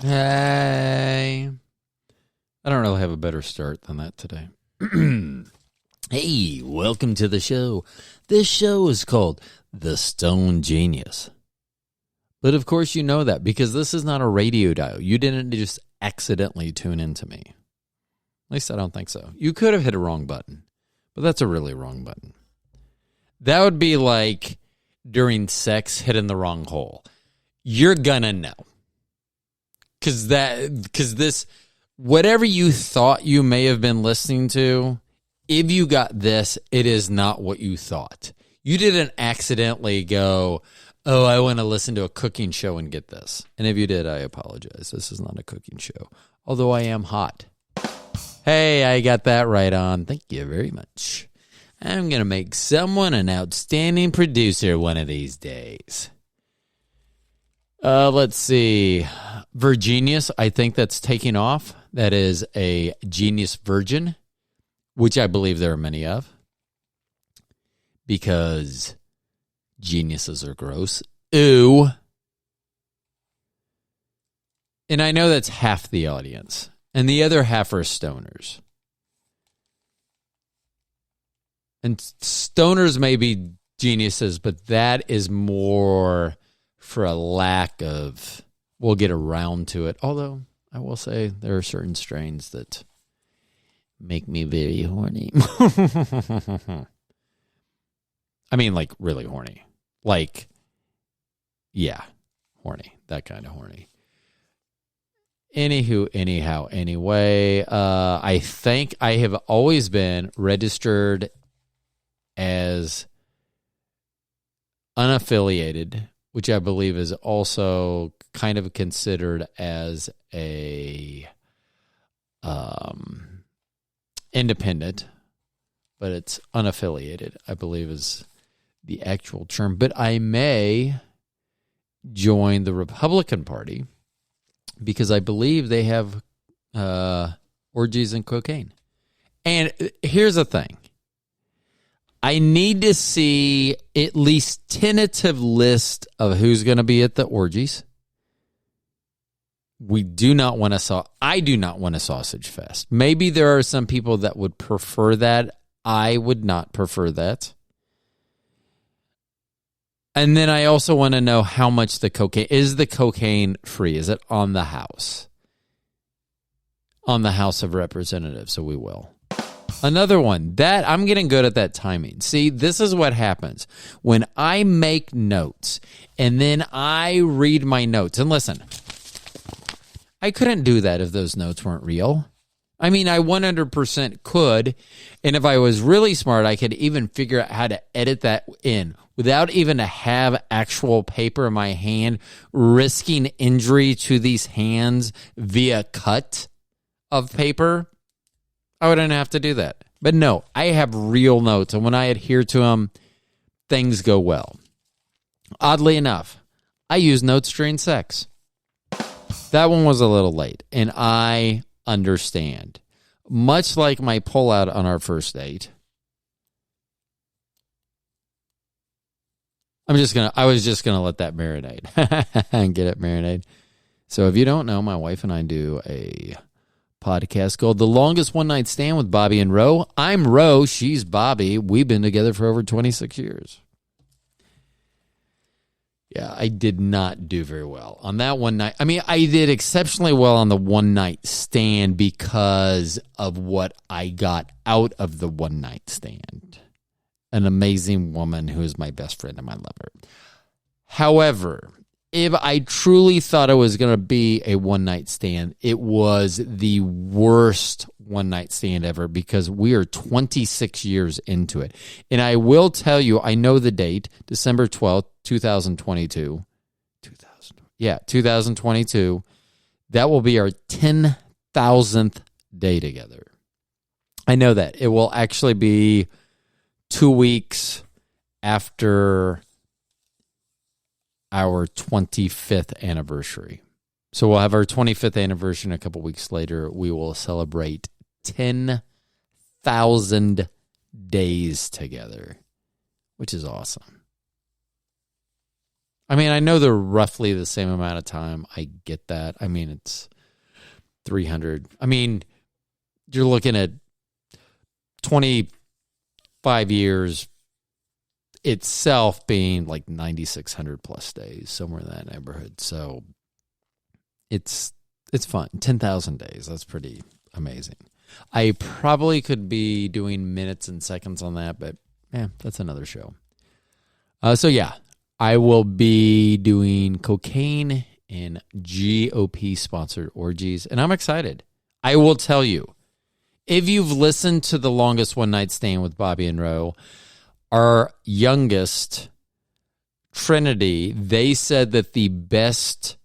Hey. I don't really have a better start than that today. Hey, welcome to the show. This show is called The Stone Genius. But of course you know that because this is not a radio dial. You didn't just accidentally tune into me. At least I don't think so. You could have hit a wrong button, but that's a really wrong button. That would be like during sex hitting the wrong hole. You're gonna know. Because this, whatever you thought you may have been listening to, if you got this, it is not what you thought. You didn't accidentally go, oh, I want to listen to a cooking show and get this. And if you did, I apologize. This is not a cooking show, although I am hot. Hey, I got that right on. Thank you very much. I'm going to make someone an outstanding producer one of these days. Let's see. Virginius, I think that's taking off. That is a genius virgin, which I believe there are many of. Because geniuses are gross. Ooh. And I know that's half the audience. And the other half are stoners. And stoners may be geniuses, but that is more for a lack of, we'll get around to it. Although, I will say, there are certain strains that make me very horny. I mean, like, really horny. Like, yeah, horny. That kind of horny. Anywho, anyhow, anyway, I think I have always been registered as unaffiliated, which I believe is also kind of considered as a independent, but it's unaffiliated, I believe is the actual term. But I may join the Republican Party because I believe they have orgies and cocaine. And here's the thing. I need to see at least tentative list of who's going to be at the orgies. I do not want a sausage fest. Maybe there are some people that would prefer that. I would not prefer that. And then I also want to know how much the cocaine, is the cocaine free? Is it on the House? On the House of Representatives, so we will. Another one, that I'm getting good at that timing. See, this is what happens when I make notes and then I read my notes. And listen, I couldn't do that if those notes weren't real. I mean, I 100% could. And if I was really smart, I could even figure out how to edit that in without even to have actual paper in my hand, risking injury to these hands via cut of paper. I wouldn't have to do that. But no, I have real notes. And when I adhere to them, things go well. Oddly enough, I use notes during sex. That one was a little late. And I understand. Much like my pullout on our first date. I was just gonna let that marinate and get it marinate. So if you don't know, my wife and I do a podcast called The Longest One Night Stand with Bobby and Ro. I'm Ro, she's Bobby. We've been together for over 26 years. Yeah, I did not do very well on that one night. I mean, I did exceptionally well on the one night stand because of what I got out of the one night stand. An amazing woman who is my best friend and my lover. However, if I truly thought it was going to be a one-night stand, it was the worst one-night stand ever because we are 26 years into it. And I will tell you, I know the date, December 12th, 2022. 2022. That will be our 10,000th day together. I know that. It will actually be 2 weeks after our 25th anniversary. So we'll have our 25th anniversary, and a couple weeks later, we will celebrate 10,000 days together, which is awesome. I mean, I know they're roughly the same amount of time. I get that. I mean, it's 300. I mean, you're looking at 25 years itself being like 9,600 plus days, somewhere in that neighborhood. So it's fun. 10,000 days. That's pretty amazing. I probably could be doing minutes and seconds on that, but that's another show. So yeah, I will be doing cocaine and GOP sponsored orgies, and I'm excited. I will tell you, if you've listened to The Longest One Night Stand with Bobby and Roe, our youngest, Trinity, they said that the best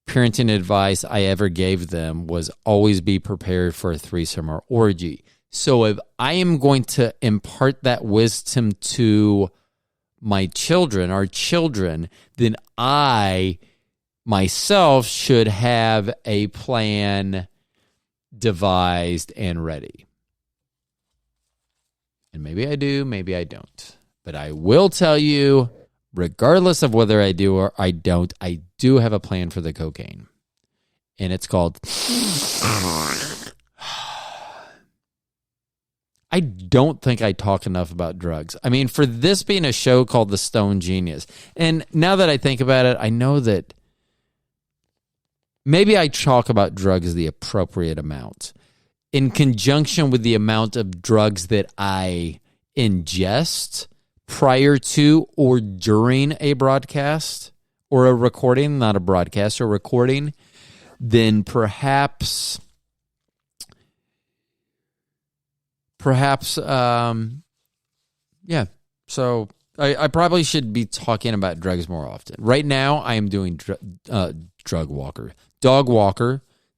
parenting advice I ever gave them was always be prepared for a threesome or orgy. So if I am going to impart that wisdom to my children, our children, then I myself should have a plan devised and ready. And maybe I do, maybe I don't. But I will tell you, regardless of whether I do or I don't, I do have a plan for the cocaine. And it's called... I don't think I talk enough about drugs. I mean, for this being a show called The Stone Genius, and now that I think about it, I know that maybe I talk about drugs the appropriate amount in conjunction with the amount of drugs that I ingest prior to or during a broadcast or a recording, not a broadcast, or recording, then perhaps, So I probably should be talking about drugs more often. Right now, I am doing Dog Walker.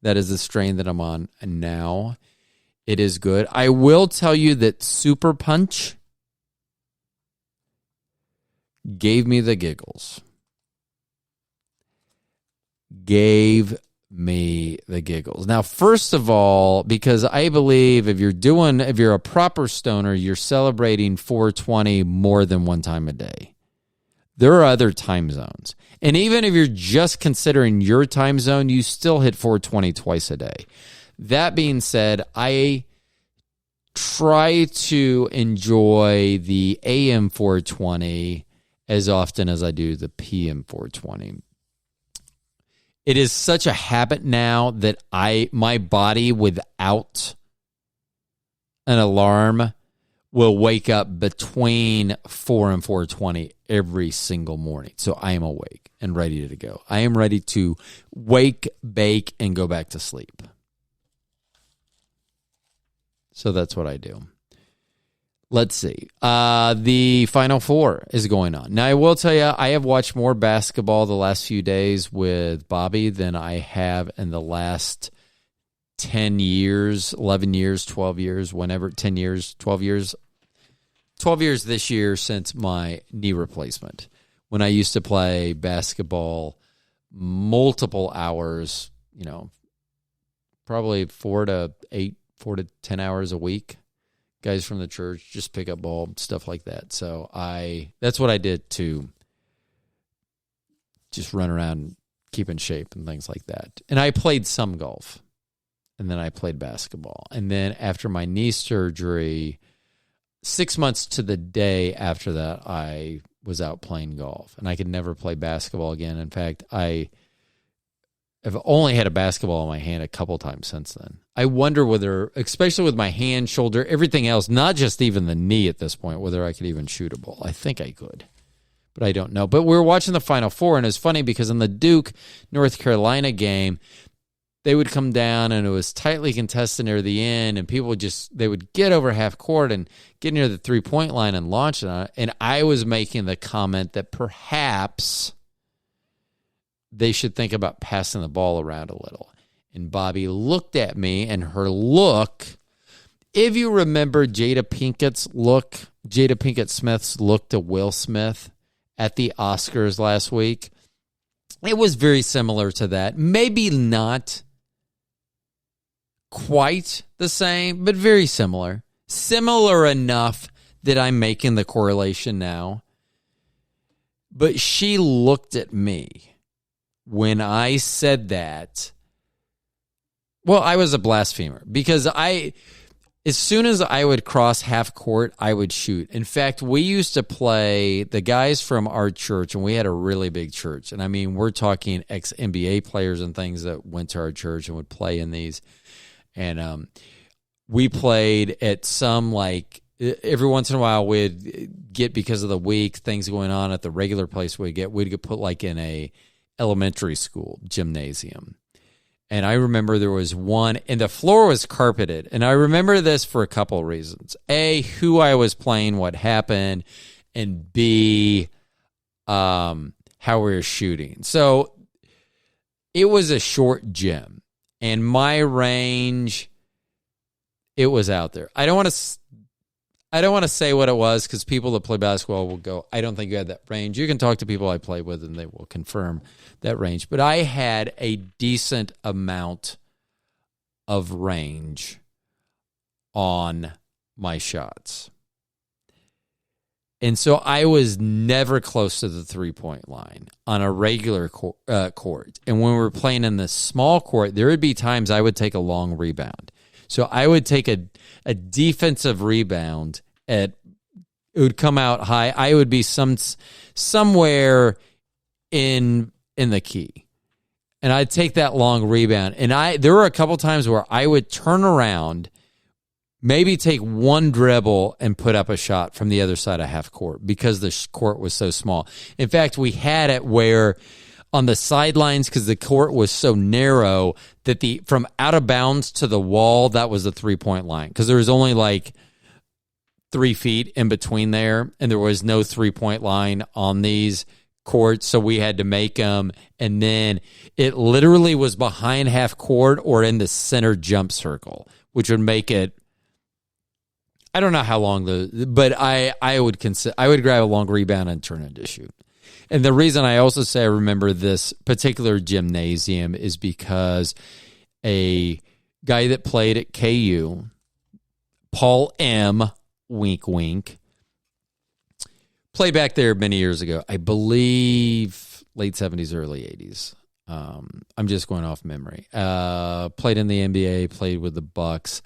That is the strain that I'm on now. It is good. I will tell you that Super Punch gave me the giggles. Now, first of all, because I believe if you're a proper stoner, you're celebrating 420 more than one time a day. There are other time zones. And even if you're just considering your time zone, you still hit 420 twice a day. That being said, I try to enjoy the AM 420 as often as I do the PM 420. It is such a habit now that my body without an alarm will wake up between 4 and 4:20 every single morning. So I am awake and ready to go. I am ready to wake, bake, and go back to sleep. So that's what I do. Let's see. The Final Four is going on. Now, I will tell you, I have watched more basketball the last few days with Bobby than I have in the last 10 years, 11 years, 12 years, 10 years, 12 years. 12 years this year since my knee replacement, when I used to play basketball multiple hours, probably 4 to 10 hours a week. Guys from the church just pick up ball, stuff like that. So that's what I did to just run around and keep in shape and things like that. And I played some golf, and then I played basketball. And then after my knee surgery, 6 months to the day after that, I was out playing golf, and I could never play basketball again. In fact, I have only had a basketball in my hand a couple times since then. I wonder whether, especially with my hand, shoulder, everything else, not just even the knee at this point, whether I could even shoot a ball. I think I could, but I don't know. But we were watching the Final Four, and it's funny because in the Duke, North Carolina game, they would come down, and it was tightly contested near the end, and people they would get over half court and get near the three-point line and launch it. And I was making the comment that perhaps they should think about passing the ball around a little. And Bobby looked at me, and her look, if you remember Jada Pinkett Smith's look to Will Smith at the Oscars last week, it was very similar to that. Maybe not quite the same, but very similar. Similar enough that I'm making the correlation now. But she looked at me when I said that. Well, I was a blasphemer because as soon as I would cross half court, I would shoot. In fact, we used to play the guys from our church, and we had a really big church. And I mean, we're talking ex-NBA players and things that went to our church and would play in these. And we played at some, like, every once in a while we'd get, because of the week, things going on at the regular place we'd get put like in a elementary school gymnasium. And I remember there was one, and the floor was carpeted. And I remember this for a couple of reasons. A, who I was playing, what happened, and B, how we were shooting. So it was a short gym, and my range, it was out there. I don't want to say what it was, because people that play basketball will go, I don't think you had that range. You can talk to people I play with, and they will confirm that range. But I had a decent amount of range on my shots. And so I was never close to the three-point line on a regular court. And when we were playing in the small court, there would be times I would take a long rebound. So I would take a defensive rebound. It would come out high. I would be somewhere in the key, and I'd take that long rebound. And there were a couple times where I would turn around, maybe take one dribble, and put up a shot from the other side of half court because the court was so small. In fact, we had it where on the sidelines, because the court was so narrow, that from out of bounds to the wall, that was the 3-point line, because there was only like 3 feet in between there, and there was no 3-point line on these courts, so we had to make them. And then it literally was behind half court or in the center jump circle, which would make it, I don't know how long but I would grab a long rebound and turn it to shoot. And the reason I also say I remember this particular gymnasium is because a guy that played at KU, Paul M., wink, wink, played back there many years ago. I believe late 70s, early 80s. I'm just going off memory. Played in the NBA, played with the Bucks.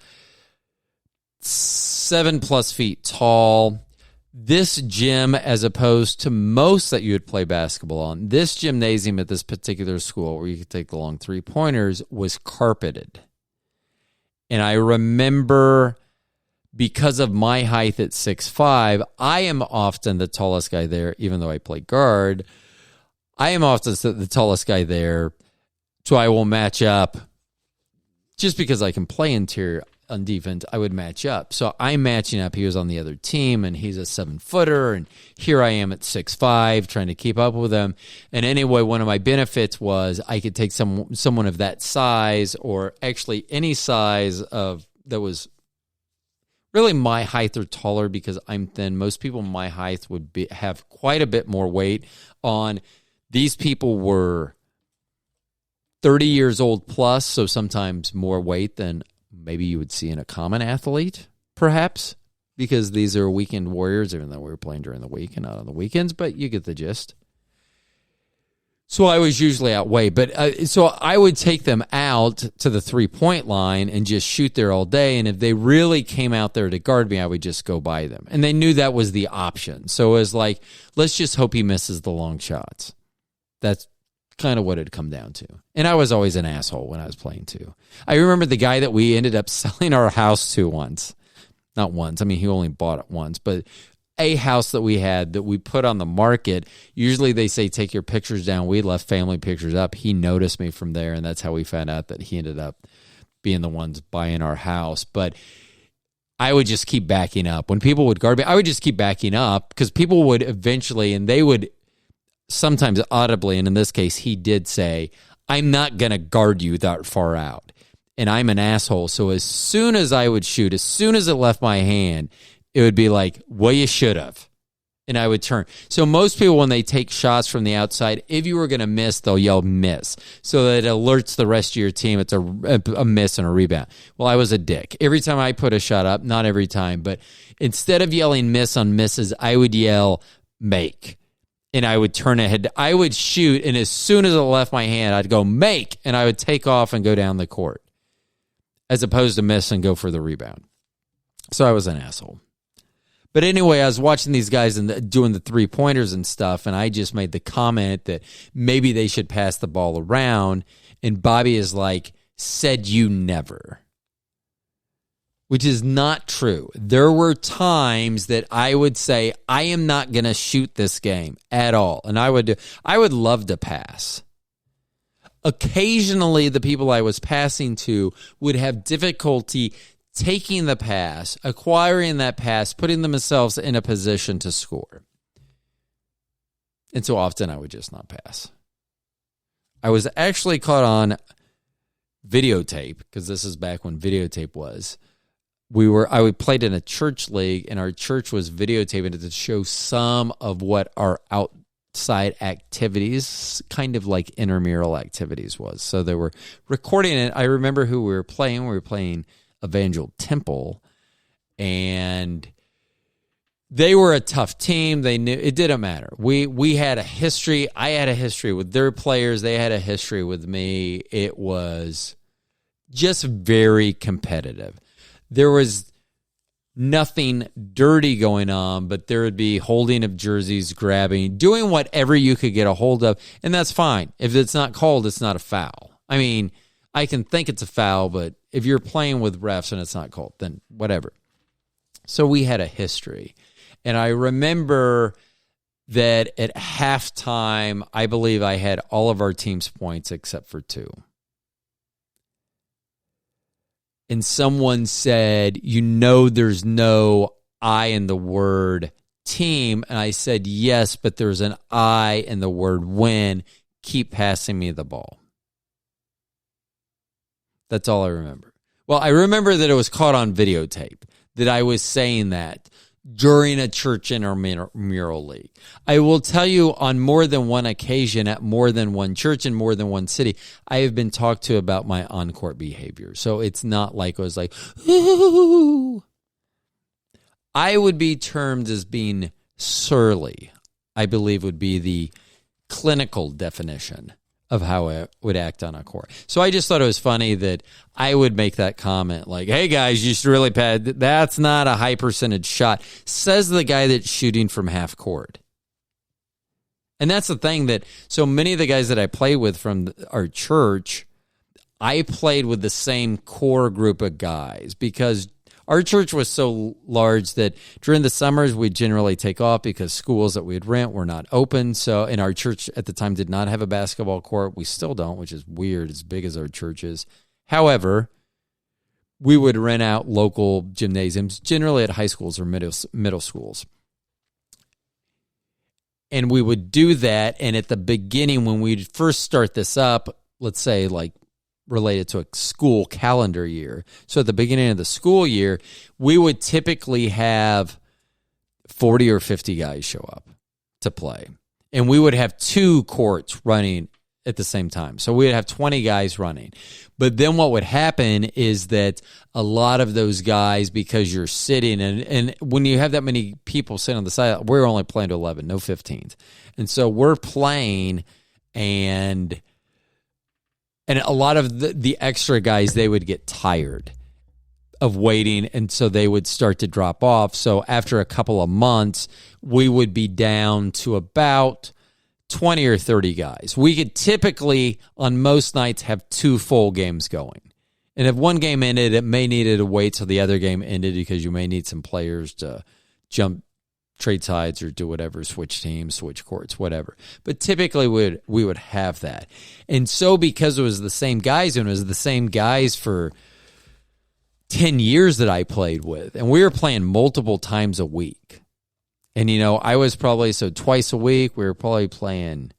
7+ feet tall. This gym, as opposed to most that you would play basketball on, this gymnasium at this particular school where you could take the long three-pointers was carpeted. And I remember, because of my height at 6'5", I am often the tallest guy there, even though I play guard. I am often the tallest guy there, so I will match up. Just because I can play interior on defense, I would match up. So I'm matching up. He was on the other team, and he's a 7-footer, and here I am at 6'5", trying to keep up with him. And anyway, one of my benefits was I could take someone of that size, or actually any size that was really my height or taller, because I'm thin. Most people my height would have quite a bit more weight on. These people were 30 years old plus, so sometimes more weight than maybe you would see in a common athlete, perhaps, because these are weekend warriors, even though we were playing during the week and not on the weekends, but you get the gist. So I was usually outweighed, but so I would take them out to the 3-point line and just shoot there all day, and if they really came out there to guard me, I would just go by them. And they knew that was the option. So it was like, let's just hope he misses the long shots. That's kind of what it come down to. And I was always an asshole when I was playing too. I remember the guy that we ended up selling our house to once. Not once. I mean, he only bought it once, but a house that we had that we put on the market. Usually they say, take your pictures down. We left family pictures up. He noticed me from there, and that's how we found out that he ended up being the ones buying our house. But I would just keep backing up. When people would guard me, I would just keep backing up, because people would eventually, and they would sometimes audibly, and in this case, he did say, I'm not going to guard you that far out. And I'm an asshole. So as soon as I would shoot, as soon as it left my hand, it would be like, well, you should have. And I would turn. So most people, when they take shots from the outside, if you were going to miss, they'll yell miss, so that it alerts the rest of your team it's a miss and a rebound. Well, I was a dick. Every time I put a shot up, not every time, but instead of yelling miss on misses, I would yell make. and I would turn ahead. I would shoot, and as soon as it left my hand, I'd go make, and I would take off and go down the court, as opposed to miss and go for the rebound. So I was an asshole. But anyway, I was watching these guys and doing the three-pointers and stuff, and I just made the comment that maybe they should pass the ball around, and Bobby is like, said you never. Which is not true. There were times that I would say, I am not going to shoot this game at all. And I would love to pass. Occasionally, the people I was passing to would have difficulty taking the pass, acquiring that pass, putting themselves in a position to score. And so often I would just not pass. I was actually caught on videotape, because this is back when videotape was. I played in a church league, and our church was videotaping it to show some of what our outside activities, kind of like intramural activities, was. So they were recording it. I remember who we were playing. We were playing Evangel Temple, and they were a tough team. They knew it didn't matter. We had a history. I had a history with their players. They had a history with me. It was just very competitive. There was nothing dirty going on, but there would be holding of jerseys, grabbing, doing whatever you could get a hold of, and that's fine. If it's not called, it's not a foul. I mean, I can think it's a foul, but if you're playing with refs and it's not called, then whatever. So we had a history. And I remember that at halftime, I believe I had all of our team's points except for 2. And someone said, there's no I in the word team. And I said, yes, but there's an I in the word win. Keep passing me the ball. That's all I remember. Well, I remember that it was caught on videotape, that I was saying that during a church intramural league. I will tell you, on more than one occasion, at more than one church in more than one city, I have been talked to about my on-court behavior. So it's not like I was like, ooh. I would be termed as being surly, I believe would be the clinical definition of how I would act on a court. So I just thought it was funny that I would make that comment like, hey guys, you should really pad. That's not a high percentage shot, says the guy that's shooting from half court. And that's the thing, that so many of the guys that I played with from our church, I played with the same core group of guys, because our church was so large that during the summers we'd generally take off because schools that we'd rent were not open. So, and our church at the time did not have a basketball court. We still don't, which is weird, as big as our church is. However, we would rent out local gymnasiums, generally at high schools or middle schools. And we would do that. And at the beginning, when we'd first start this up, let's say like related to a school calendar year. So at the beginning of the school year, we would typically have 40 or 50 guys show up to play. And we would have 2 courts running at the same time. So we would have 20 guys running. But then what would happen is that a lot of those guys, because you're sitting, and when you have that many people sitting on the side, we're only playing to 11, no 15th. And so we're playing, and a lot of the extra guys, they would get tired of waiting, and so they would start to drop off. So after a couple of months, we would be down to about 20 or 30 guys. We could typically, on most nights, have 2 full games going. And if one game ended, it may needed to wait till the other game ended, because you may need some players to jump, trade sides, or do whatever, switch teams, switch courts, whatever. But typically we would have that. And so because it was the same guys, and it was the same guys for 10 years that I played with, and we were playing multiple times a week. And, I was probably, so twice a week, we were probably playing,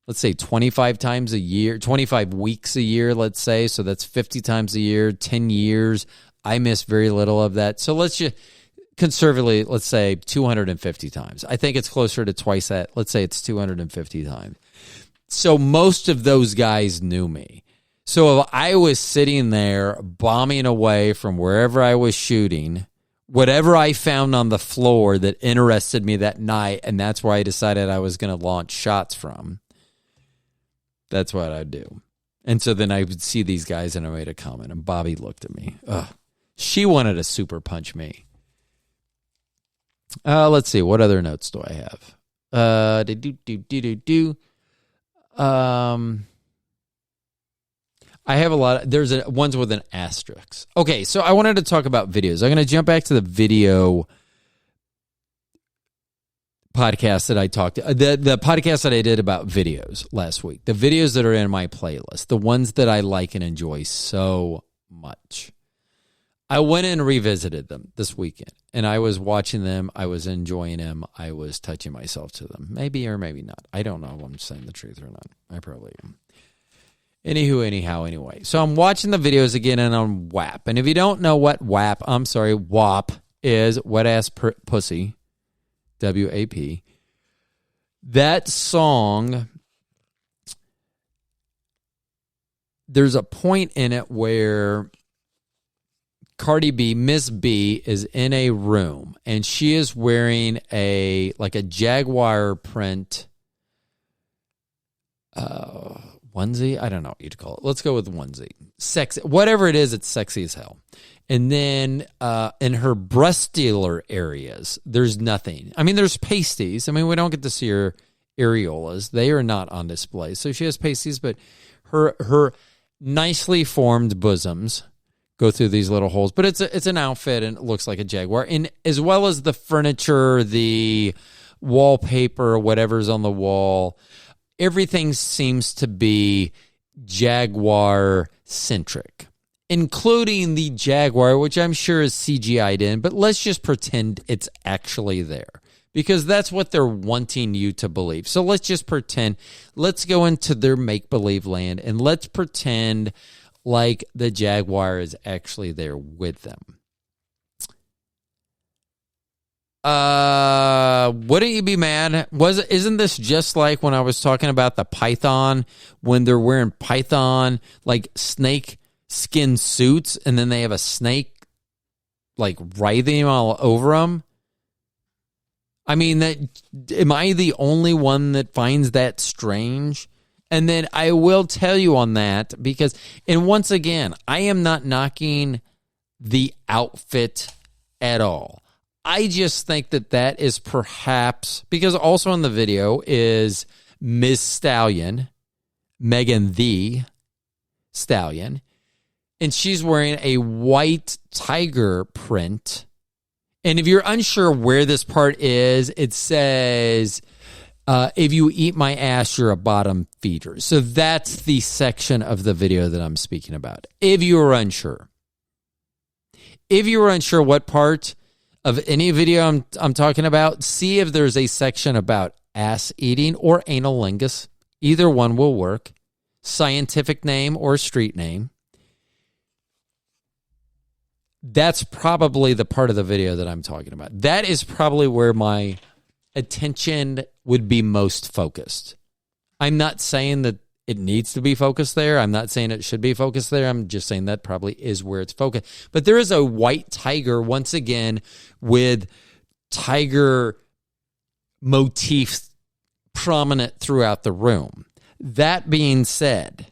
let's say 25 times a year, 25 weeks a year, let's say. So that's 50 times a year, 10 years. I missed very little of that. So let's just, conservatively, let's say 250 times. I think it's closer to twice that. Let's say it's 250 times. So most of those guys knew me. So if I was sitting there bombing away from wherever I was shooting, whatever I found on the floor that interested me that night, and that's where I decided I was going to launch shots from. That's what I'd do. And so then I would see these guys, and I made a comment, and Bobby looked at me. Ugh. She wanted to super punch me. Let's see. What other notes do I have? I have a lot. There's ones with an asterisk. Okay, so I wanted to talk about videos. I'm going to jump back to the video podcast that I talked the podcast that I did about videos last week. The videos that are in my playlist, the ones that I like and enjoy so much. I went and revisited them this weekend, and I was watching them. I was enjoying them. I was touching myself to them. Maybe or maybe not. I don't know if I'm saying the truth or not. I probably am. Anyway. So I'm watching the videos again, and on WAP. And if you don't know what WAP is, wet ass pussy, WAP. That song, there's a point in it where Cardi B, Miss B, is in a room, and she is wearing a Jaguar print onesie. I don't know what you'd call it. Let's go with onesie. Sexy, whatever it is, it's sexy as hell. And then in her breast dealer areas, there's nothing. I mean, there's pasties. I mean, we don't get to see her areolas. They are not on display. So she has pasties, but her nicely formed bosoms go through these little holes. But it's an outfit, and it looks like a Jaguar. And as well as the furniture, the wallpaper, whatever's on the wall, everything seems to be Jaguar-centric, including the Jaguar, which I'm sure is CGI'd in, but let's just pretend it's actually there, because that's what they're wanting you to believe. So let's just pretend. Let's go into their make-believe land, and let's pretend like the Jaguar is actually there with them. Wouldn't you be mad? Isn't this just like when I was talking about the python, when they're wearing python like snake skin suits, and then they have a snake like writhing all over them? I mean, am I the only one that finds that strange? And then I will tell you on that, because, and once again, I am not knocking the outfit at all. I just think that is perhaps, because also in the video is Ms. Stallion, Megan Thee Stallion, and she's wearing a white tiger print. And if you're unsure where this part is, it says, if you eat my ass, you're a bottom feeder. So that's the section of the video that I'm speaking about. If you are unsure. If you are unsure what part of any video I'm talking about, see if there's a section about ass eating or analingus. Either one will work. Scientific name or street name. That's probably the part of the video that I'm talking about. That is probably where my attention would be most focused. I'm not saying that it needs to be focused there. I'm not saying it should be focused there. I'm just saying that probably is where it's focused. But there is a white tiger, once again, with tiger motifs prominent throughout the room. That being said,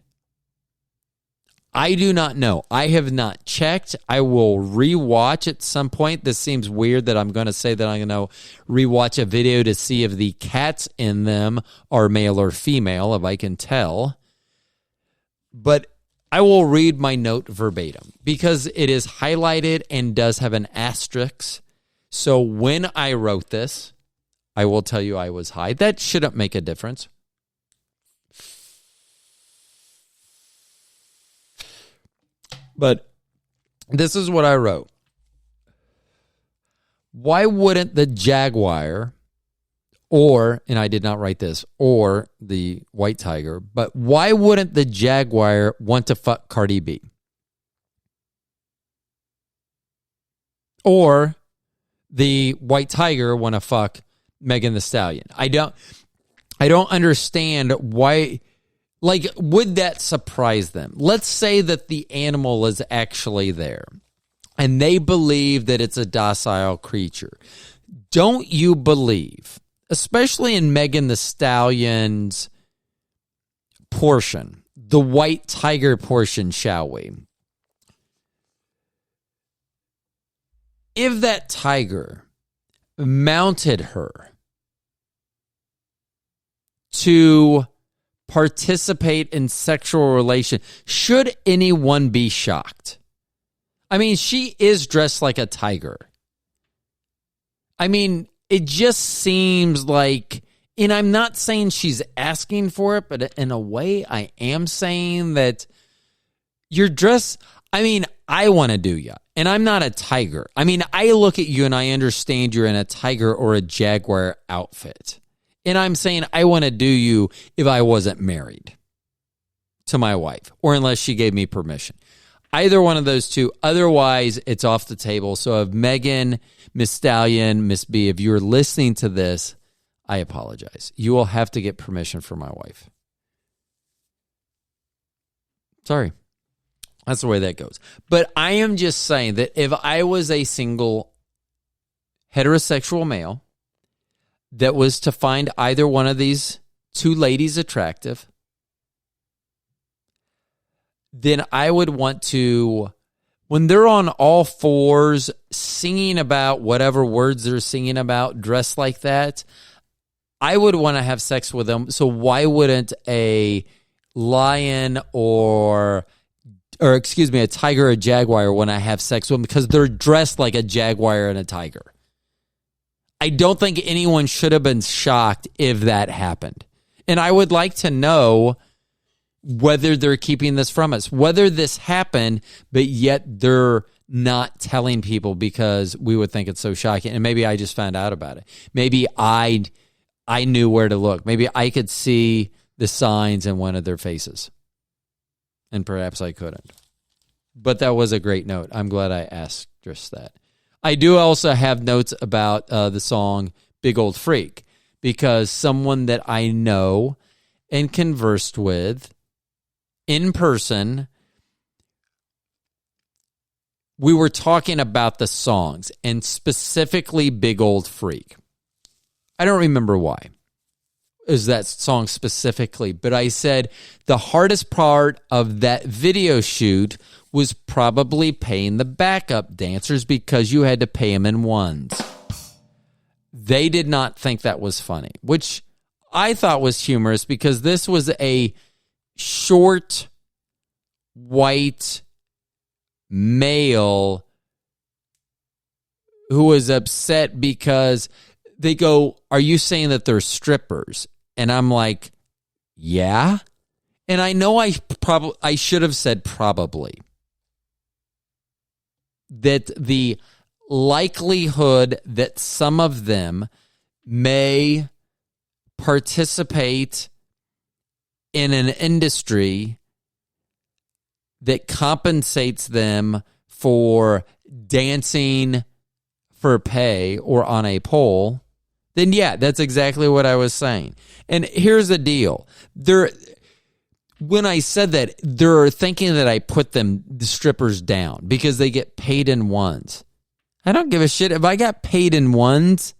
I do not know. I have not checked. I will rewatch at some point. This seems weird that I'm going to say that I'm going to rewatch a video to see if the cats in them are male or female, if I can tell. But I will read my note verbatim because it is highlighted and does have an asterisk. So when I wrote this, I will tell you I was high. That shouldn't make a difference. But this is what I wrote. Why wouldn't the Jaguar, and I did not write this, or the white tiger, but why wouldn't the Jaguar want to fuck Cardi B? Or the white tiger want to fuck Megan Thee Stallion? I don't understand why. Like, would that surprise them? Let's say that the animal is actually there. and they believe that it's a docile creature. Don't you believe, especially in Megan Thee Stallion's portion, the white tiger portion, shall we? If that tiger mounted her to participate in sexual relation, should anyone be shocked? I mean, she is dressed like a tiger. I mean, it just seems like, and I'm not saying she's asking for it, but in a way I am saying that you're dressed, I mean, I want to do you, and I'm not a tiger. I mean, I look at you and I understand you're in a tiger or a jaguar outfit. And I'm saying I want to do you if I wasn't married to my wife, or unless she gave me permission. Either one of those two. Otherwise, it's off the table. So if Megan, Miss Stallion, Miss B, if you're listening to this, I apologize. You will have to get permission from my wife. Sorry. That's the way that goes. But I am just saying that if I was a single heterosexual male that was to find either one of these two ladies attractive, then I would want to, when they're on all fours singing about whatever words they're singing about, dressed like that, I would want to have sex with them. So why wouldn't a lion or excuse me, a tiger or jaguar want to have sex with them? Because they're dressed like a jaguar and a tiger. I don't think anyone should have been shocked if that happened. And I would like to know whether they're keeping this from us, whether this happened, but yet they're not telling people because we would think it's so shocking. And maybe I just found out about it. Maybe I knew where to look. Maybe I could see the signs in one of their faces. And perhaps I couldn't. But that was a great note. I'm glad I asked just that. I do also have notes about the song Big Ole Freak, because someone that I know and conversed with in person, we were talking about the songs, and specifically Big Ole Freak. I don't remember why. Is that song specifically, but I said the hardest part of that video shoot was probably paying the backup dancers because you had to pay them in ones. They did not think that was funny, which I thought was humorous because this was a short, white male who was upset because they go, "Are you saying that they're strippers?" And I'm like, yeah. And I know I should have said probably. That the likelihood that some of them may participate in an industry that compensates them for dancing for pay or on a pole, then yeah, that's exactly what I was saying. And here's the deal. When I said that, they're thinking that I put the strippers down because they get paid in ones. I don't give a shit if I got paid in ones,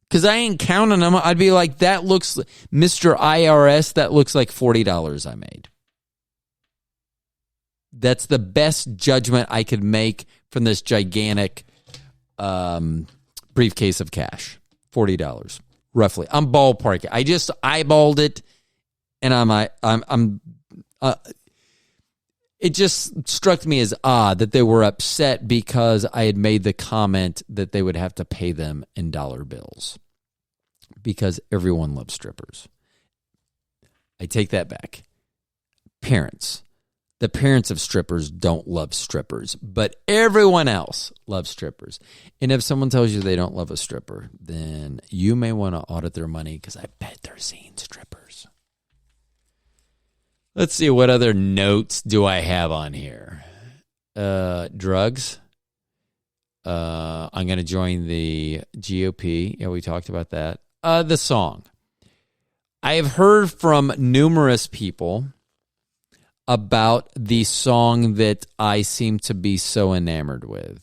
because I ain't counting them. I'd be like, that looks, Mr. IRS, that looks like $40 I made. That's the best judgment I could make from this gigantic briefcase of cash. $40, roughly. I'm ballparking. I just eyeballed it, and it just struck me as odd that they were upset because I had made the comment that they would have to pay them in dollar bills because everyone loves strippers. I take that back. Parents. The parents of strippers don't love strippers, but everyone else loves strippers. And if someone tells you they don't love a stripper, then you may want to audit their money because I bet they're seeing strippers. Let's see, what other notes do I have on here? Drugs. I'm going to join the GOP. Yeah, we talked about that. The song. I have heard from numerous people about the song that I seem to be so enamored with.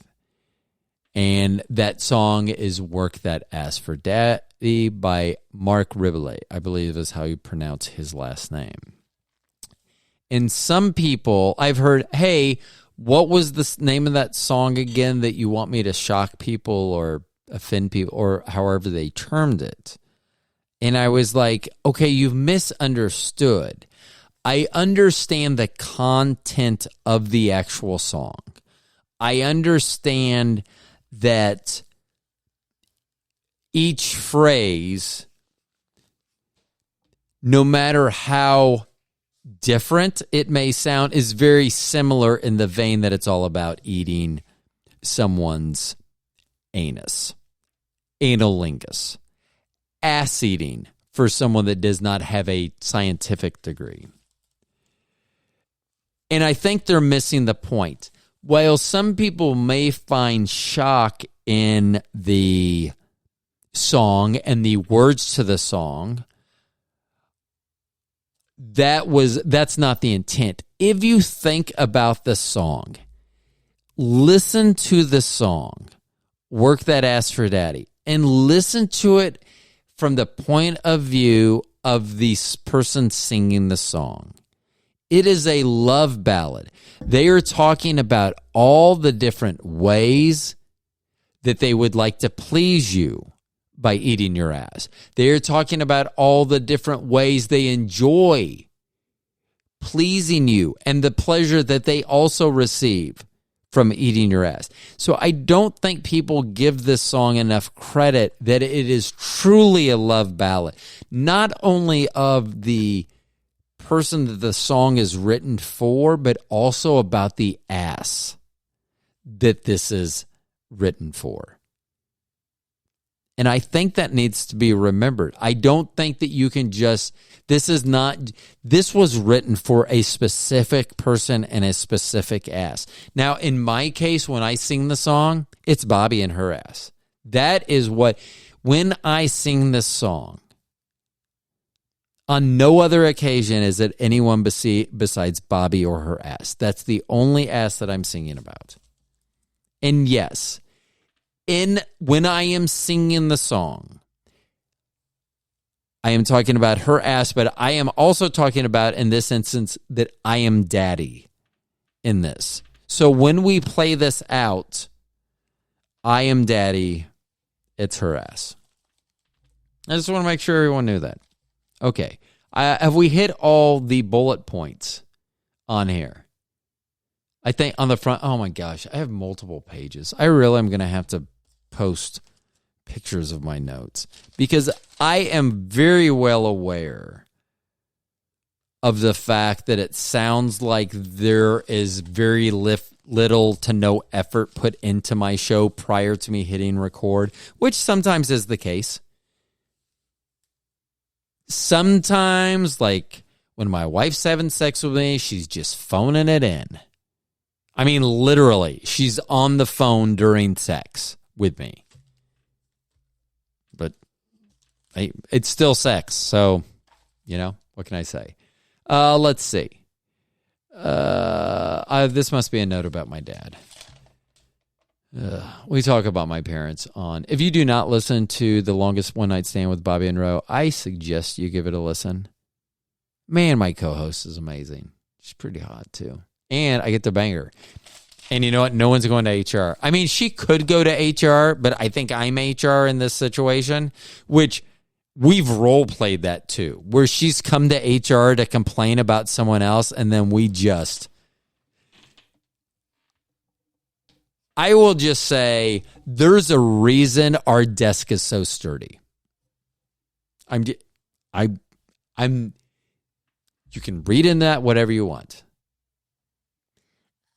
And that song is Work That Ass for Daddy by Mark Ribble, I believe is how you pronounce his last name. And some people, I've heard, hey, what was the name of that song again that you want me to shock people or offend people or however they termed it? And I was like, okay, you've misunderstood. I understand the content of the actual song. I understand that each phrase, no matter how different it may sound, is very similar in the vein that it's all about eating someone's anus, analingus, ass eating for someone that does not have a scientific degree. And I think they're missing the point. While some people may find shock in the song and the words to the song, that's not the intent. If you think about the song, listen to the song, Work That Ass for Daddy, and listen to it from the point of view of the person singing the song. It is a love ballad. They are talking about all the different ways that they would like to please you by eating your ass. They are talking about all the different ways they enjoy pleasing you and the pleasure that they also receive from eating your ass. So I don't think people give this song enough credit that it is truly a love ballad, not only of the person that the song is written for, but also about the ass that this is written for. And I think that needs to be remembered. I don't think that you can just, this was written for a specific person and a specific ass. Now, in my case, when I sing the song, it's Bobby and her ass. That is what, when I sing this song, on no other occasion is it anyone besides Bobby or her ass. That's the only ass that I'm singing about. And yes, when I am singing the song, I am talking about her ass, but I am also talking about, in this instance, that I am daddy in this. So when we play this out, I am daddy, it's her ass. I just want to make sure everyone knew that. Okay. Have we hit all the bullet points on here? I think on the front, oh my gosh, I have multiple pages. I really am going to have to post pictures of my notes because I am very well aware of the fact that it sounds like there is very little to no effort put into my show prior to me hitting record, which sometimes is the case. Sometimes, like when my wife's having sex with me, she's just phoning it in. I mean, literally, she's on the phone during sex with me. But it's still sex, so, what can I say? Let's see. This must be a note about my dad. We talk about my parents on. If you do not listen to The Longest One Night Stand with Bobby and Ro, I suggest you give it a listen. Man, my co-host is amazing. She's pretty hot, too. And I get to bang her. And you know what? No one's going to HR. I mean, she could go to HR, but I think I'm HR in this situation, which we've role-played that, too, where she's come to HR to complain about someone else, and then we just... I will just say there's a reason our desk is so sturdy. You can read in that whatever you want.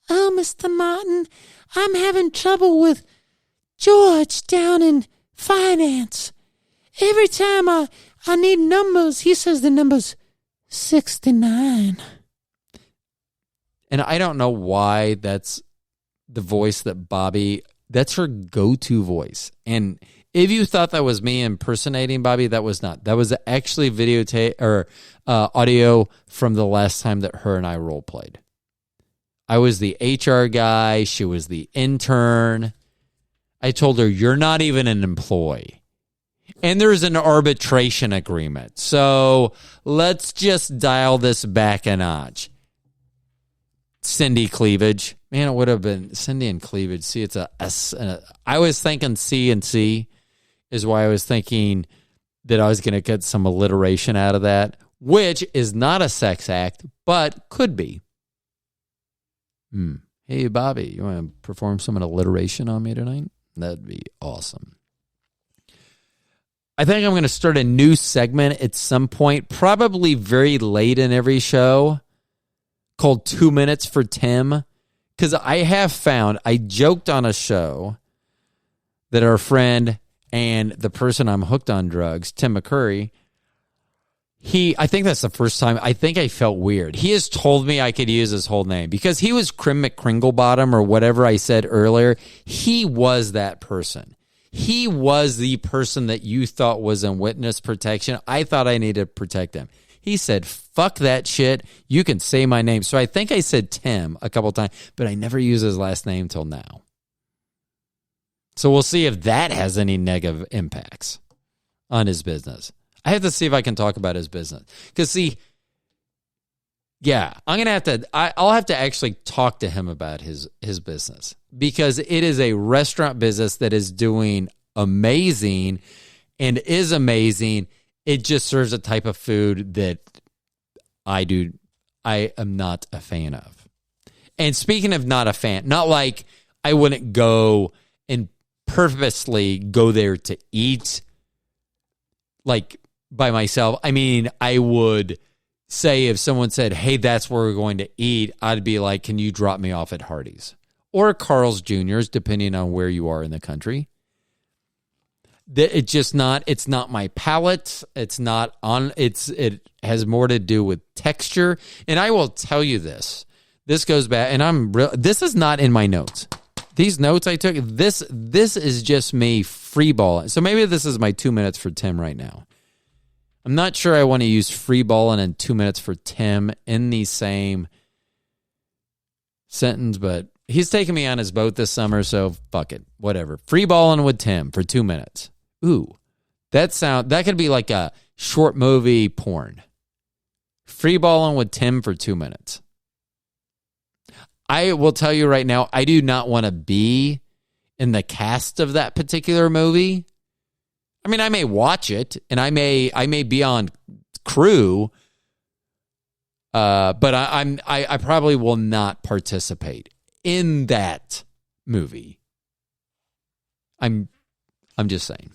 Oh, Mr. Martin, I'm having trouble with George down in finance. Every time I need numbers, he says the number's 69. And I don't know why that's the voice that Bobby, that's her go-to voice. And If you thought that was me impersonating Bobby, that was not. That was actually videotape or audio from the last time that her and I role played. I was the HR guy. She was the intern. I told her, you're not even an employee. And there's an arbitration agreement. So let's just dial this back a notch. Cindy Cleavage. Man, it would have been Cindy and Cleavage. See, it's a S. I was thinking C and C is why I was thinking that I was going to get some alliteration out of that, which is not a sex act, but could be. Hey, Bobby, you want to perform some alliteration on me tonight? That'd be awesome. I think I'm going to start a new segment at some point, probably very late in every show, called 2 Minutes for Tim. Because I have found, I joked on a show that our friend and the person I'm hooked on drugs, Tim McCurry, I think that's the first time, I think I felt weird. He has told me I could use his whole name because he was Crim McCringlebottom or whatever I said earlier. He was that person. He was the person that you thought was in witness protection. I thought I needed to protect him. He said, fuck that shit. You can say my name. So I think I said Tim a couple times, but I never used his last name till now. So we'll see if that has any negative impacts on his business. I have to see if I can talk about his business. Because, see, yeah, I'm going to have to, I'll have to actually talk to him about his business. Because it is a restaurant business that is doing amazing and is amazing. It just serves a type of food that I am not a fan of. And speaking of not a fan, not like I wouldn't go and purposely go there to eat like by myself. I mean, I would say if someone said, hey, that's where we're going to eat, I'd be like, can you drop me off at Hardee's or Carl's Jr.'s, depending on where you are in the country. It's not my palate. It has more to do with texture. And I will tell you this goes back, and this is not in my notes. These notes I took, this is just me freeballing. So maybe this is my 2 minutes for Tim right now. I'm not sure I want to use freeballing and 2 minutes for Tim in the same sentence, but he's taking me on his boat this summer, so fuck it. Whatever. Freeballing with Tim for 2 minutes. Ooh, that could be like a short movie porn. Freeballing with Tim for 2 minutes. I will tell you right now, I do not want to be in the cast of that particular movie. I mean, I may watch it and I may be on crew, but I probably will not participate in that movie. I'm just saying.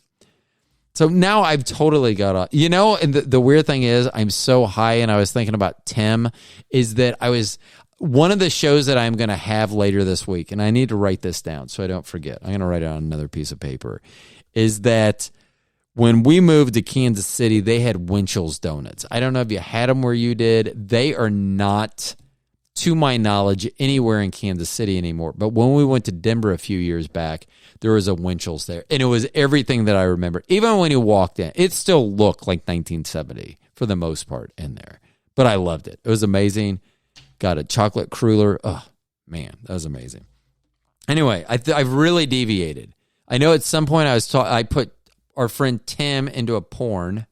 So now I've totally got off. You know, and the weird thing is I'm so high, and I was thinking about Tim, is that one of the shows that I'm going to have later this week, and I need to write this down so I don't forget. I'm going to write it on another piece of paper, is that when we moved to Kansas City, they had Winchell's Donuts. I don't know if you had them where you did. They are not, to my knowledge, anywhere in Kansas City anymore. But when we went to Denver a few years back, there was a Winchell's there. And it was everything that I remember. Even when you walked in, it still looked like 1970 for the most part in there. But I loved it. It was amazing. Got a chocolate cruller. Oh, man, that was amazing. Anyway, I've really deviated. I know at some point I put our friend Tim into a porn.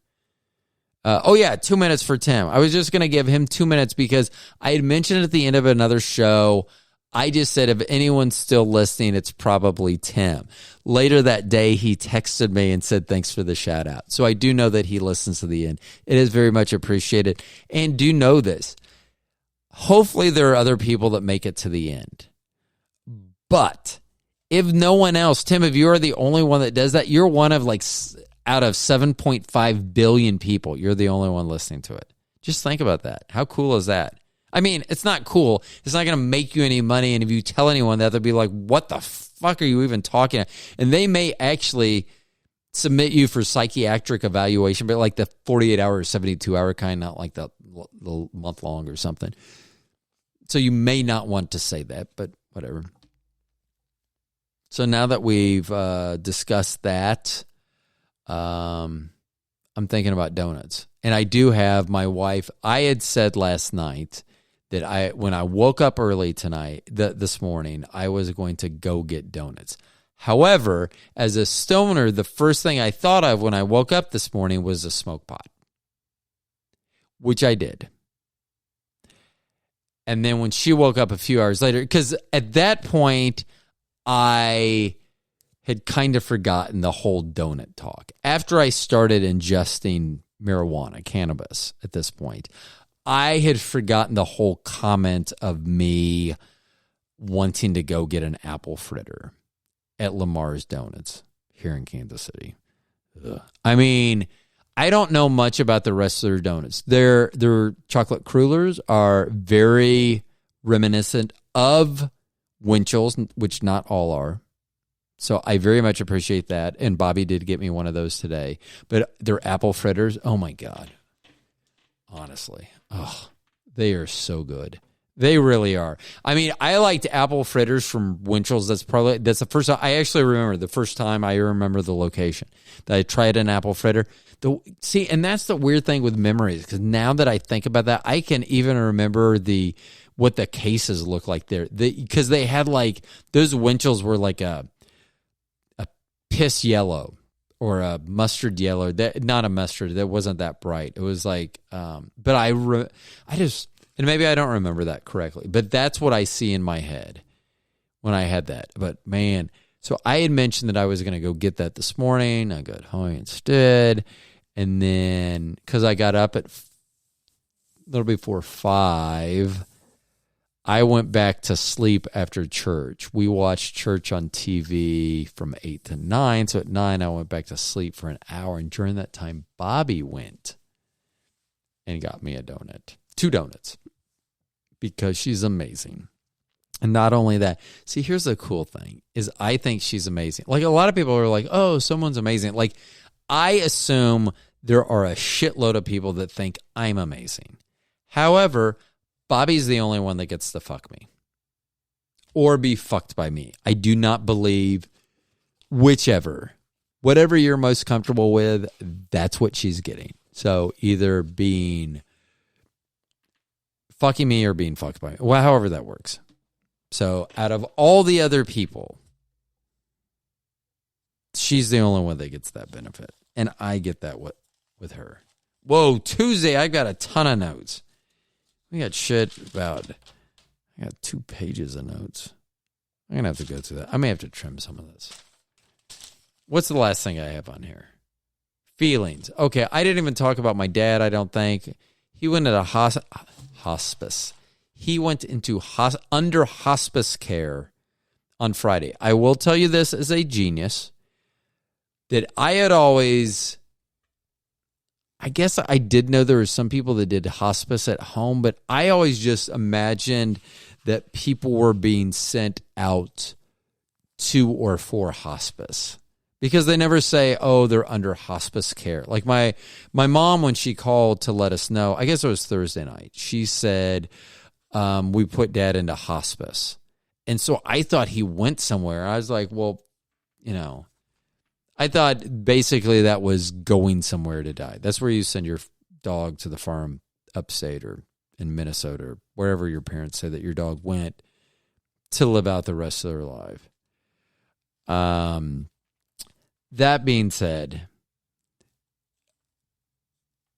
2 minutes for Tim. I was just going to give him 2 minutes because I had mentioned at the end of another show, I just said, if anyone's still listening, it's probably Tim. Later that day, he texted me and said, thanks for the shout out. So I do know that he listens to the end. It is very much appreciated. And do know this. Hopefully there are other people that make it to the end. But if no one else, Tim, if you're the only one that does that, you're one of out of 7.5 billion people, you're the only one listening to it. Just think about that. How cool is that? I mean, it's not cool. It's not going to make you any money. And if you tell anyone that, they'll be like, what the fuck are you even talking about? And they may actually submit you for psychiatric evaluation, but like the 48-hour or 72-hour kind, not like the month-long or something. So you may not want to say that, but whatever. So now that we've discussed that, I'm thinking about donuts. And I do have my wife. I had said last night that when I woke up early this morning, I was going to go get donuts. However, as a stoner, the first thing I thought of when I woke up this morning was a smoke pot, which I did. And then when she woke up a few hours later, because at that point, I had kind of forgotten the whole donut talk. After I started ingesting marijuana, cannabis at this point, I had forgotten the whole comment of me wanting to go get an apple fritter at Lamar's Donuts here in Kansas City. Ugh. I mean, I don't know much about the rest of their donuts. Their chocolate crullers are very reminiscent of Winchell's, which not all are. So I very much appreciate that. And Bobby did get me one of those today. But their apple fritters, oh my God. Honestly. Oh, they are so good. They really are. I mean, I liked apple fritters from Winchell's. That's the first time. I actually remember the first time I remember the location that I tried an apple fritter. And that's the weird thing with memories, because now that I think about that, I can even remember what the cases look like there. Because they had those Winchell's were like a piss yellow or a mustard yellow. Not a mustard. That wasn't that bright. It was like, but I just, and maybe I don't remember that correctly, but that's what I see in my head when I had that. But man, so I had mentioned that I was going to go get that this morning. I got home instead. And then, because I got up at a little before 5, I went back to sleep after church. We watched church on TV from 8 to 9. So at 9, I went back to sleep for an hour. And during that time, Bobby went and got me a donut. 2 donuts. Because she's amazing. And not only that, see, here's the cool thing, is I think she's amazing. Like, a lot of people are like, oh, someone's amazing. Like, I assume there are a shitload of people that think I'm amazing. However, Bobby's the only one that gets to fuck me or be fucked by me. I do not believe whatever you're most comfortable with, that's what she's getting. So either being fucking me or being fucked by me. Well, however that works. So out of all the other people, she's the only one that gets that benefit. And I get that with her. Whoa, Tuesday, I've got a ton of notes. We got I got 2 pages of notes. I'm going to have to go through that. I may have to trim some of this. What's the last thing I have on here? Feelings. Okay, I didn't even talk about my dad, I don't think. He went into hospice. He went into under hospice care on Friday. I will tell you this as a genius, that I had always, I guess I did know there were some people that did hospice at home, but I always just imagined that people were being sent out to or for hospice, because they never say, oh, they're under hospice care. Like my mom, when she called to let us know, I guess it was Thursday night, she said, we put Dad into hospice. And so I thought he went somewhere. I was like, well, I thought basically that was going somewhere to die. That's where you send your dog to the farm upstate or in Minnesota or wherever your parents say that your dog went to live out the rest of their life. That being said,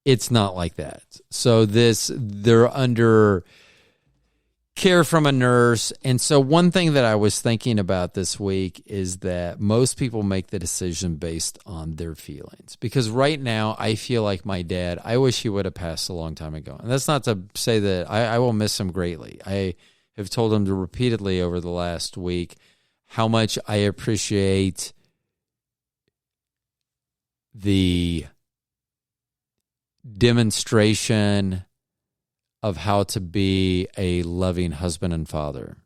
it's not like that. So they're under care from a nurse. And so one thing that I was thinking about this week is that most people make the decision based on their feelings. Because right now, I feel like my dad, I wish he would have passed a long time ago. And that's not to say that I will miss him greatly. I have told him repeatedly over the last week how much I appreciate the demonstration of how to be a loving husband and father,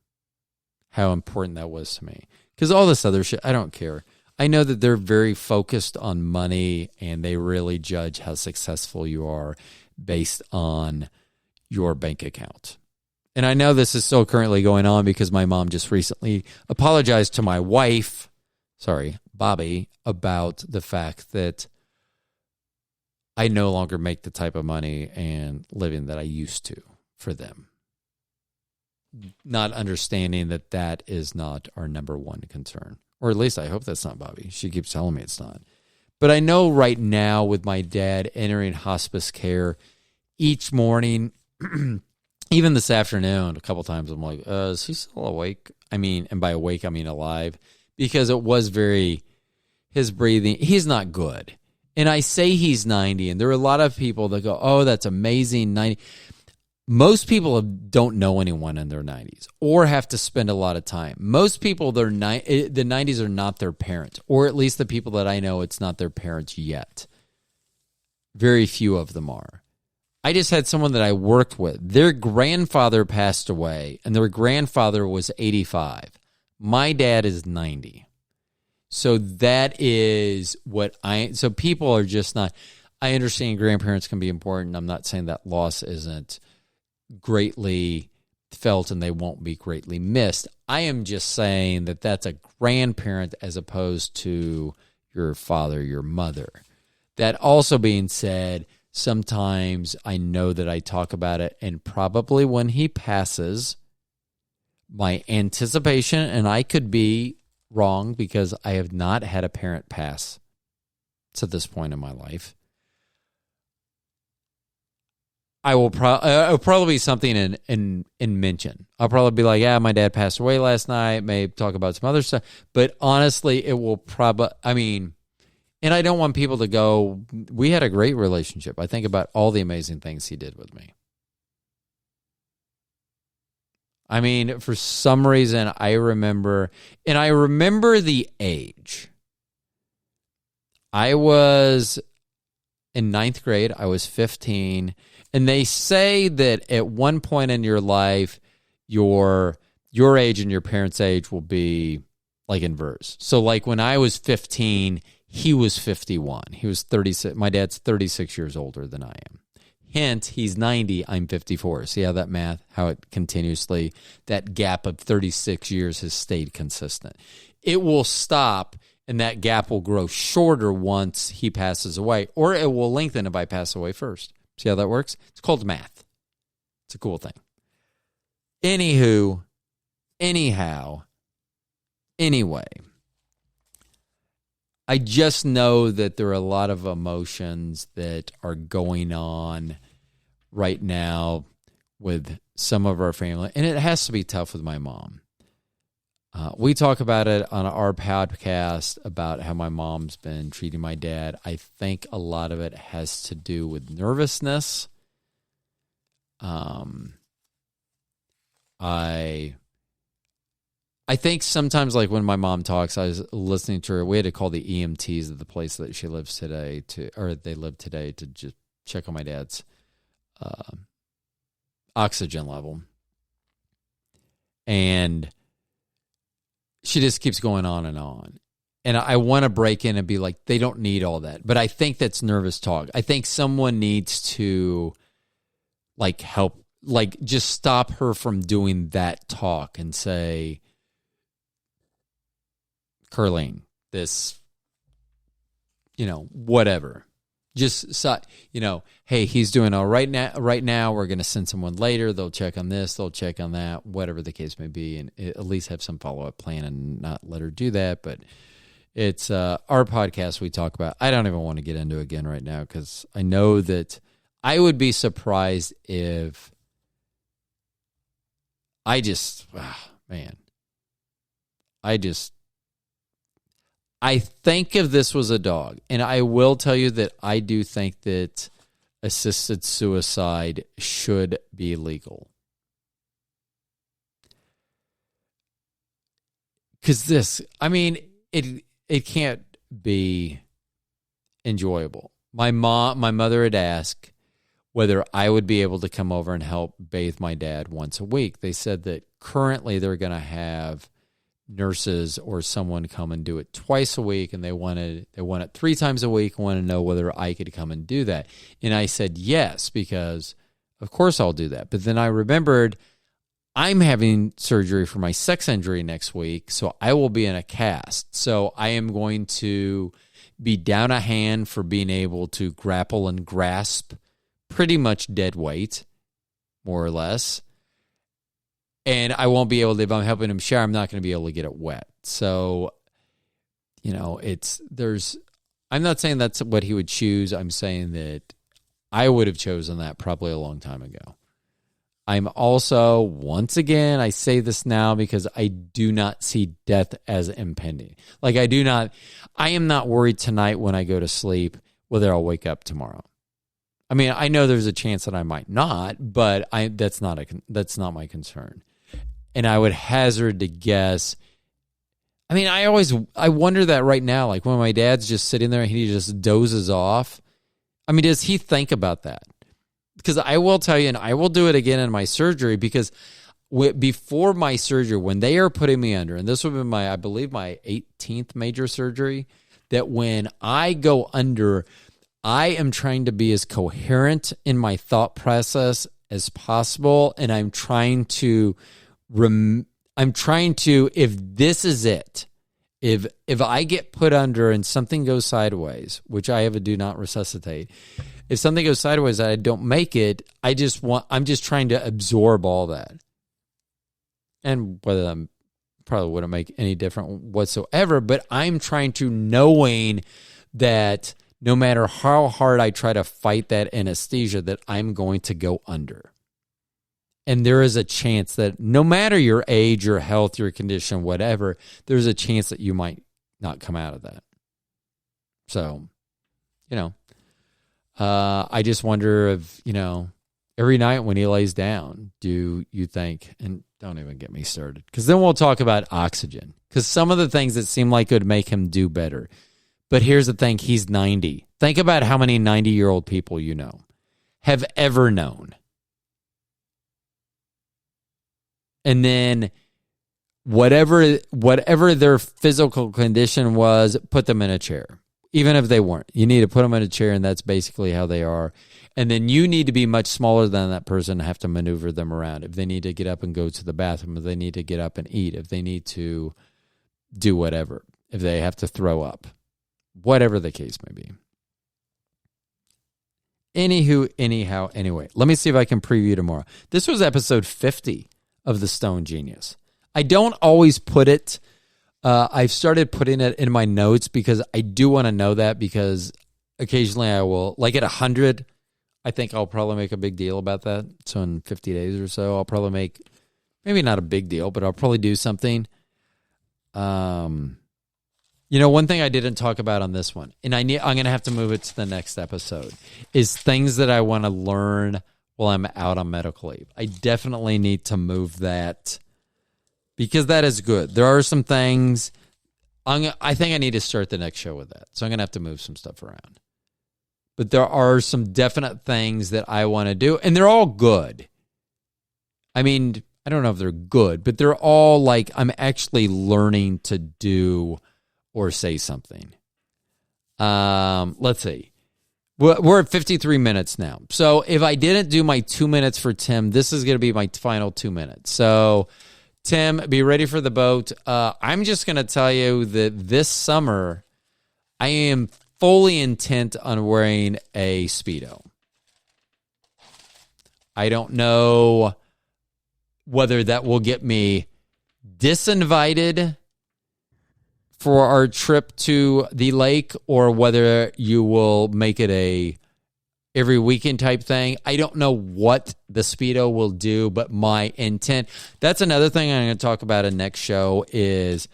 how important that was to me. Because all this other shit, I don't care. I know that they're very focused on money and they really judge how successful you are based on your bank account. And I know this is still currently going on because my mom just recently apologized to my wife, Bobby, about the fact that I no longer make the type of money and living that I used to for them. Not understanding that that is not our number one concern. Or at least I hope that's not Bobby. She keeps telling me it's not. But I know right now with my dad entering hospice care each morning, even this afternoon, a couple times I'm like, is he still awake? I mean, and by awake, I mean alive. Because it was his breathing, he's not good. And I say he's 90, and there are a lot of people that go, oh, that's amazing, 90. Most people don't know anyone in their 90s or have to spend a lot of time. Most people, the 90s are not their parents, or at least the people that I know, it's not their parents yet. Very few of them are. I just had someone that I worked with. Their grandfather passed away, and their grandfather was 85. My dad is 90. So that is so people are just not, I understand grandparents can be important. I'm not saying that loss isn't greatly felt and they won't be greatly missed. I am just saying that that's a grandparent as opposed to your father, your mother. That also being said, sometimes I know that I talk about it, and probably when he passes, my anticipation, and I could be wrong because I have not had a parent pass to this point in my life. It'll probably be something in mention. I'll probably be like, yeah, my dad passed away last night. May talk about some other stuff. But honestly, it will probably, and I don't want people to go, we had a great relationship. I think about all the amazing things he did with me. I mean, for some reason, I remember the age. I was in 9th grade. I was 15. And they say that at one point in your life, your age and your parents' age will be like inverse. So like when I was 15, he was 51. He was 36. My dad's 36 years older than I am. Hint, he's 90, I'm 54. See how that math, how it continuously, that gap of 36 years has stayed consistent. It will stop, and that gap will grow shorter once he passes away, or it will lengthen if I pass away first. See how that works? It's called math. It's a cool thing. Anyhow, anyway, I just know that there are a lot of emotions that are going on right now with some of our family, and it has to be tough with my mom. We talk about it on our podcast about how my mom's been treating my dad. I think a lot of it has to do with nervousness. I think sometimes, like when my mom talks, I was listening to her. We had to call the EMTs at the place that she lives today they live today to just check on my dad's oxygen level. And she just keeps going on and on. And I want to break in and be like, they don't need all that. But I think that's nervous talk. I think someone needs to like help, like just stop her from doing that talk and say, Curleen, this, whatever. Just, hey, he's doing all right now. Right now, we're going to send someone later. They'll check on this. They'll check on that, whatever the case may be, and at least have some follow-up plan and not let her do that. But it's our podcast we talk about. I don't even want to get into it again right now because I know that I would be surprised if I think if this was a dog, and I will tell you that I do think that assisted suicide should be legal. Because it can't be enjoyable. My mother had asked whether I would be able to come over and help bathe my dad once a week. They said that currently they're going to have nurses or someone come and do it twice a week, and they want it 3 times a week. Want to know whether I could come and do that. And I said yes, because of course I'll do that. But then I remembered I'm having surgery for my sex injury next week, so I will be in a cast. So I am going to be down a hand for being able to grapple and grasp pretty much dead weight, more or less. And I won't be able to, if I'm helping him shower, I'm not going to be able to get it wet. So, I'm not saying that's what he would choose. I'm saying that I would have chosen that probably a long time ago. I'm also, once again, I say this now because I do not see death as impending. Like I am not worried tonight when I go to sleep whether I'll wake up tomorrow. I mean, I know there's a chance that I might not, but that's not my concern. And I would hazard to guess. I mean, I wonder that right now, like when my dad's just sitting there and he just dozes off. I mean, does he think about that? Because I will tell you, and I will do it again in my surgery, because before my surgery, when they are putting me under, and this will be I believe my 18th major surgery, that when I go under, I am trying to be as coherent in my thought process as possible, and I'm trying to, if this is it, if I get put under and something goes sideways, which I have a do not resuscitate, if something goes sideways and I don't make it, I'm just trying to absorb all that. And whether I'm probably wouldn't make any difference whatsoever, but I'm trying to, knowing that no matter how hard I try to fight that anesthesia, that I'm going to go under. And there is a chance that no matter your age, your health, your condition, whatever, there's a chance that you might not come out of that. So, I just wonder if, every night when he lays down, do you think, and don't even get me started, because then we'll talk about oxygen, because some of the things that seem like it would make him do better. But here's the thing, he's 90. Think about how many 90-year-old people have ever known. And then whatever their physical condition was, put them in a chair. Even if they weren't, you need to put them in a chair, and that's basically how they are. And then you need to be much smaller than that person and have to maneuver them around. If they need to get up and go to the bathroom, if they need to get up and eat, if they need to do whatever, if they have to throw up, whatever the case may be. Anyway, let me see if I can preview tomorrow. This was episode 50 of The Stone Genius. I don't always put it. I've started putting it in my notes because I do want to know that, because occasionally I will, like at 100, I think I'll probably make a big deal about that. So in 50 days or so, I'll probably make, maybe not a big deal, but I'll probably do something. One thing I didn't talk about on this one, and I'm going to have to move it to the next episode, is things that I want to learn while I'm out on medical leave. I definitely need to move that, because that is good. There are some things, I think I need to start the next show with that. So I'm going to have to move some stuff around. But there are some definite things that I want to do, and they're all good. I mean, I don't know if they're good, but they're all like I'm actually learning to do or say something. Let's see. We're at 53 minutes now. So if I didn't do my 2 minutes for Tim, this is going to be my final 2 minutes. So Tim, be ready for the boat. I'm just going to tell you that this summer, I am fully intent on wearing a Speedo. I don't know whether that will get me disinvited for our trip to the lake, or whether you will make it a every weekend type thing. I don't know what the Speedo will do, but my intent, that's another thing I'm going to talk about in next show, is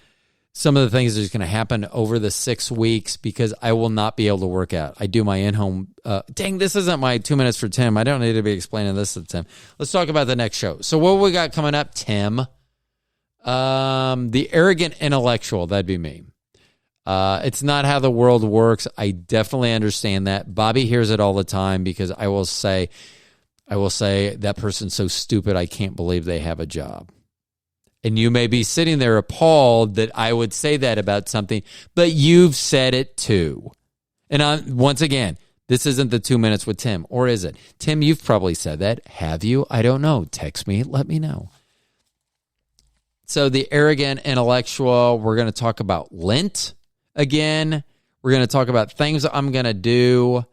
some of the things that are going to happen over the 6 weeks, because I will not be able to work out. I do my in-home, dang, this isn't my 2 minutes for Tim. I don't need to be explaining this to Tim. Let's talk about the next show. So what we got coming up, Tim? The arrogant intellectual, that'd be me. It's not how the world works. I definitely understand that. Bobby hears it all the time, because I will say that person's so stupid, I can't believe they have a job. And you may be sitting there appalled that I would say that about something, but you've said it too. And once again, this isn't the 2 minutes with Tim, or is it? Tim, you've probably said that. Have you? I don't know. Text me. Let me know. So the arrogant intellectual, we're going to talk about Lent again. We're going to talk about things I'm going to do.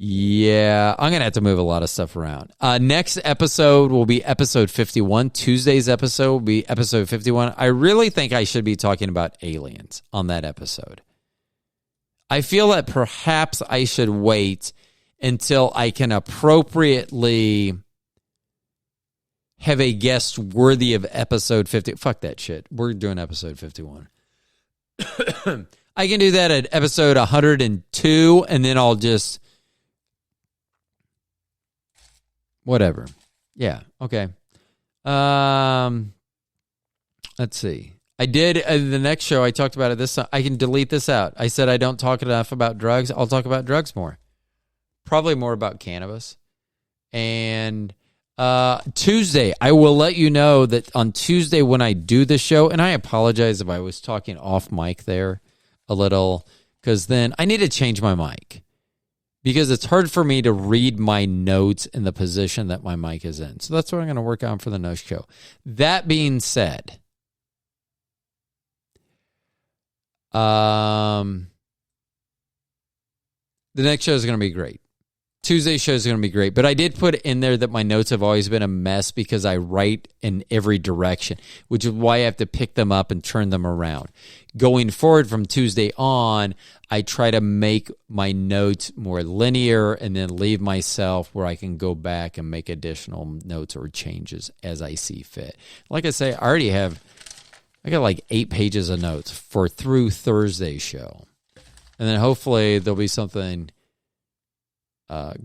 Yeah, I'm going to have to move a lot of stuff around. Next episode will be episode 51. Tuesday's episode will be episode 51. I really think I should be talking about aliens on that episode. I feel that perhaps I should wait until I can appropriately have a guest worthy of episode 50. Fuck that shit. We're doing episode 51. I can do that at episode 102, and then I'll just... whatever. Yeah, okay. Let's see. I did, the next show, I talked about it this time. I can delete this out. I said I don't talk enough about drugs. I'll talk about drugs more. Probably more about cannabis. And Tuesday, I will let you know that on Tuesday when I do the show, and I apologize if I was talking off mic there a little, because then I need to change my mic. Because it's hard for me to read my notes in the position that my mic is in. So that's what I'm going to work on for the next show. That being said, the next show is going to be great. Tuesday's show is going to be great. But I did put in there that my notes have always been a mess because I write in every direction, which is why I have to pick them up and turn them around. Going forward from Tuesday on, I try to make my notes more linear and then leave myself where I can go back and make additional notes or changes as I see fit. Like I say, I got like 8 pages of notes for through Thursday's show. And then hopefully there'll be something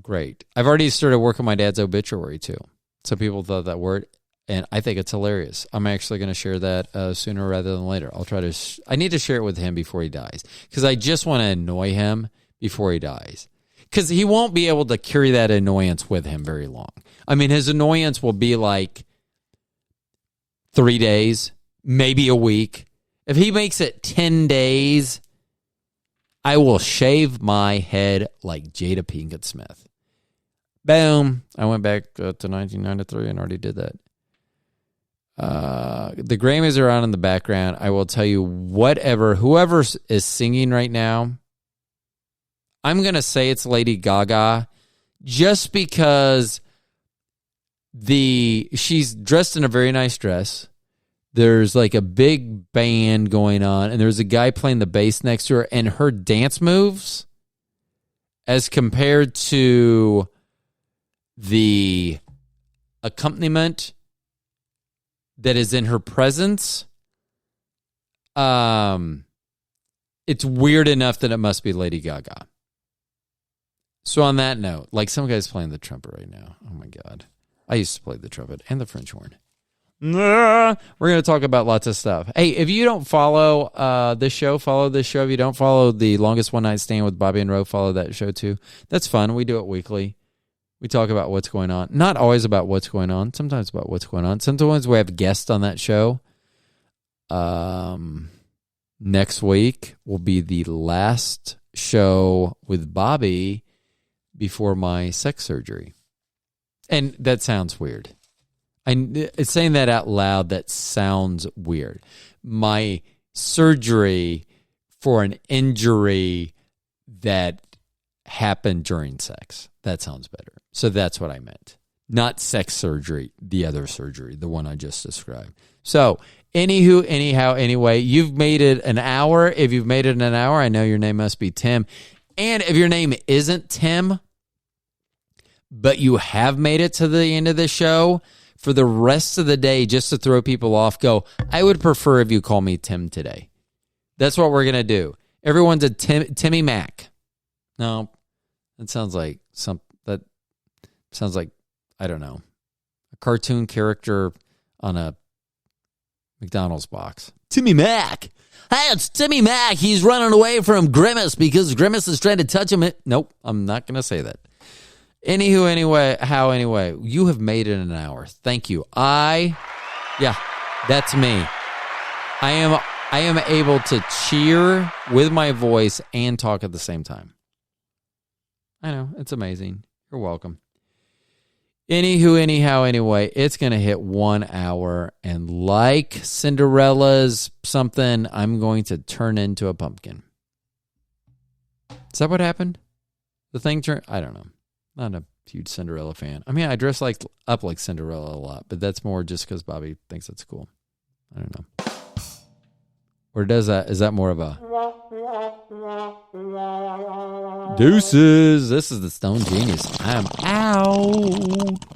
great. I've already started working my dad's obituary too. Some people thought that word, and I think it's hilarious. I'm actually going to share that sooner rather than later. I'll try to. I need to share it with him before he dies because I just want to annoy him before he dies because he won't be able to carry that annoyance with him very long. I mean, his annoyance will be like 3 days, maybe a week. If he makes it 10 days, I will shave my head like Jada Pinkett Smith. Boom. I went back to 1993 and already did that. The Grammys are on in the background. I will tell you whoever is singing right now, I'm going to say it's Lady Gaga just because she's dressed in a very nice dress. There's like a big band going on, and there's a guy playing the bass next to her, and her dance moves as compared to the accompaniment that is in her presence, it's weird enough that it must be Lady Gaga. So on that note, like some guy's playing the trumpet right now. Oh my God. I used to play the trumpet and the French horn. We're going to talk about lots of stuff. Hey, if you don't follow this show, follow this show. If you don't follow The Longest One Night Stand with Bobby and Ro, follow that show too. That's fun. We do it weekly. We talk about what's going on. Not always about what's going on. Sometimes about what's going on. Sometimes we have guests on that show. Next week will be the last show with Bobby before my sex surgery. And that sounds weird. It's saying that out loud, that sounds weird. My surgery for an injury that happened during sex. That sounds better. So that's what I meant. Not sex surgery, the other surgery, the one I just described. So, anywho, anyhow, anyway, you've made it an hour. If you've made it an hour, I know your name must be Tim. And if your name isn't Tim, but you have made it to the end of the show, for the rest of the day, just to throw people off, go, I would prefer if you call me Tim today. That's what we're going to do. Everyone's a Timmy Mac. No, that sounds like I don't know, a cartoon character on a McDonald's box. Timmy Mac. Hey, it's Timmy Mac. He's running away from Grimace because Grimace is trying to touch him. Nope, I'm not going to say that. Anywho, anyway, you have made it an hour. Thank you. That's me. I am able to cheer with my voice and talk at the same time. I know, it's amazing. You're welcome. Anywho, anyhow, anyway, it's going to hit 1 hour. And like Cinderella's something, I'm going to turn into a pumpkin. Is that what happened? The thing turned... I don't know. Not a huge Cinderella fan. I mean, I dress up like Cinderella a lot, but that's more just because Bobby thinks it's cool. I don't know. Or is that more of a... Deuces. This is the Stone Genius. I'm out.